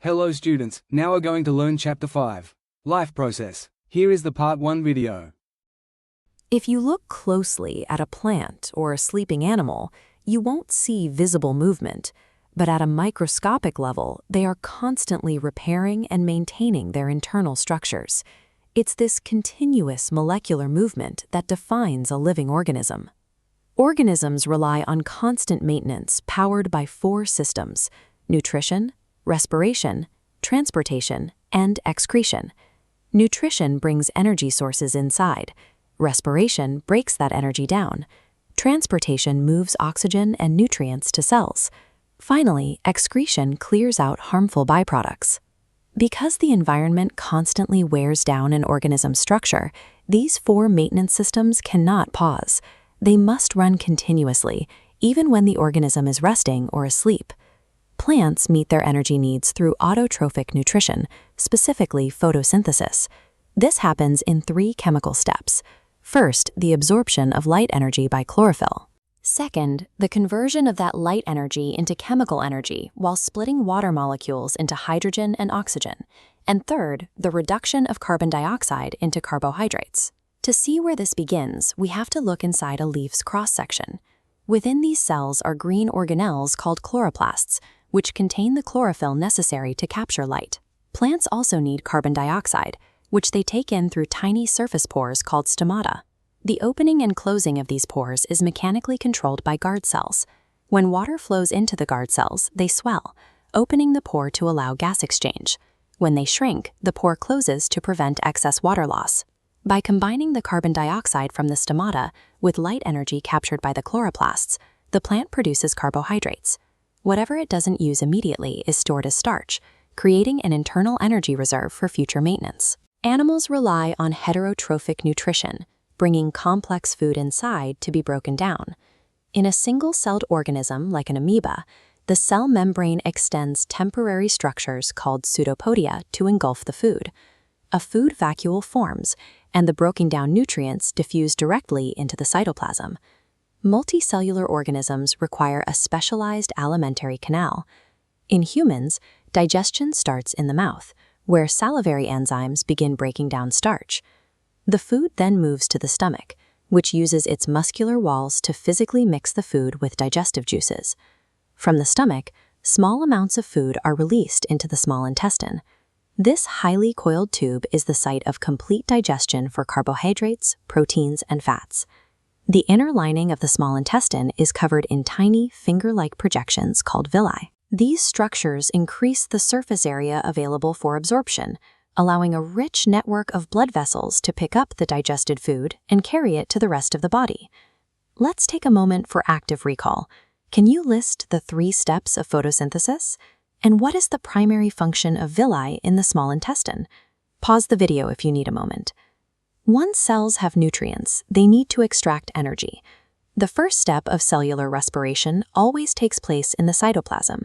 Hello students, now we're going to learn Chapter 5, Life Process. Here is the Part 1 video. If you look closely at a plant or a sleeping animal, you won't see visible movement, but at a microscopic level, they are constantly repairing and maintaining their internal structures. It's this continuous molecular movement that defines a living organism. Organisms rely on constant maintenance powered by 4 systems: nutrition, respiration, transportation, and excretion. Nutrition brings energy sources inside. Respiration breaks that energy down. Transportation moves oxygen and nutrients to cells. Finally, excretion clears out harmful byproducts. Because the environment constantly wears down an organism's structure, these 4 maintenance systems cannot pause. They must run continuously, even when the organism is resting or asleep. Plants meet their energy needs through autotrophic nutrition, specifically photosynthesis. This happens in 3 chemical steps. First, the absorption of light energy by chlorophyll. Second, the conversion of that light energy into chemical energy while splitting water molecules into hydrogen and oxygen. And third, the reduction of carbon dioxide into carbohydrates. To see where this begins, we have to look inside a leaf's cross-section. Within these cells are green organelles called chloroplasts, which contain the chlorophyll necessary to capture light. Plants also need carbon dioxide, which they take in through tiny surface pores called stomata. The opening and closing of these pores is mechanically controlled by guard cells. When water flows into the guard cells, they swell, opening the pore to allow gas exchange. When they shrink, the pore closes to prevent excess water loss. By combining the carbon dioxide from the stomata with light energy captured by the chloroplasts, the plant produces carbohydrates. Whatever it doesn't use immediately is stored as starch, creating an internal energy reserve for future maintenance. Animals rely on heterotrophic nutrition, bringing complex food inside to be broken down. In a single-celled organism like an amoeba, the cell membrane extends temporary structures called pseudopodia to engulf the food. A food vacuole forms, and the broken down nutrients diffuse directly into the cytoplasm. Multicellular organisms require a specialized alimentary canal. In humans, digestion starts in the mouth, where salivary enzymes begin breaking down starch. The food then moves to the stomach, which uses its muscular walls to physically mix the food with digestive juices. From the stomach, small amounts of food are released into the small intestine. This highly coiled tube is the site of complete digestion for carbohydrates, proteins, and fats. The inner lining of the small intestine is covered in tiny, finger-like projections called villi. These structures increase the surface area available for absorption, allowing a rich network of blood vessels to pick up the digested food and carry it to the rest of the body. Let's take a moment for active recall. Can you list the 3 steps of photosynthesis? And what is the primary function of villi in the small intestine? Pause the video if you need a moment. Once cells have nutrients, they need to extract energy. The first step of cellular respiration always takes place in the cytoplasm.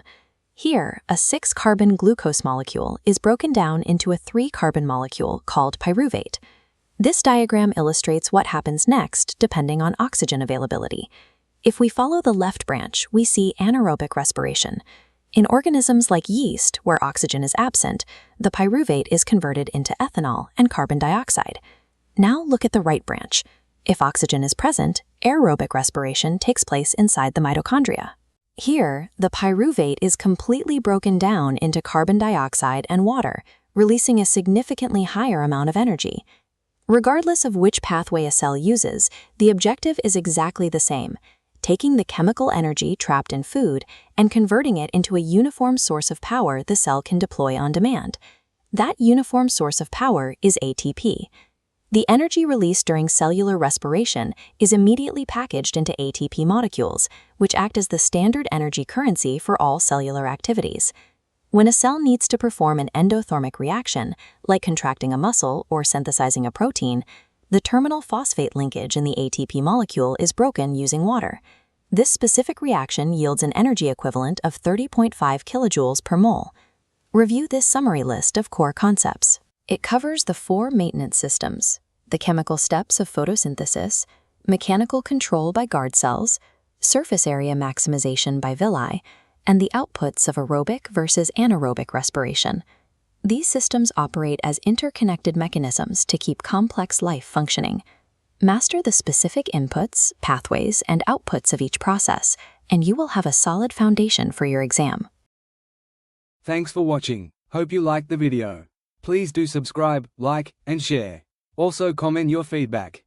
Here, a 6-carbon glucose molecule is broken down into a 3-carbon molecule called pyruvate. This diagram illustrates what happens next depending on oxygen availability. If we follow the left branch, we see anaerobic respiration. In organisms like yeast, where oxygen is absent, the pyruvate is converted into ethanol and carbon dioxide. Now look at the right branch. If oxygen is present, aerobic respiration takes place inside the mitochondria. Here, the pyruvate is completely broken down into carbon dioxide and water, releasing a significantly higher amount of energy. Regardless of which pathway a cell uses, the objective is exactly the same: taking the chemical energy trapped in food and converting it into a uniform source of power the cell can deploy on demand. That uniform source of power is ATP. The energy released during cellular respiration is immediately packaged into ATP molecules, which act as the standard energy currency for all cellular activities. When a cell needs to perform an endothermic reaction, like contracting a muscle or synthesizing a protein, the terminal phosphate linkage in the ATP molecule is broken using water. This specific reaction yields an energy equivalent of 30.5 kilojoules per mole. Review this summary list of core concepts. It covers the 4 maintenance systems: the chemical steps of photosynthesis, mechanical control by guard cells, surface area maximization by villi, and the outputs of aerobic versus anaerobic respiration. These systems operate as interconnected mechanisms to keep complex life functioning. Master the specific inputs, pathways, and outputs of each process, and you will have a solid foundation for your exam. Thanks for watching. Hope you liked the video. Please do subscribe, like, and share. Also comment your feedback.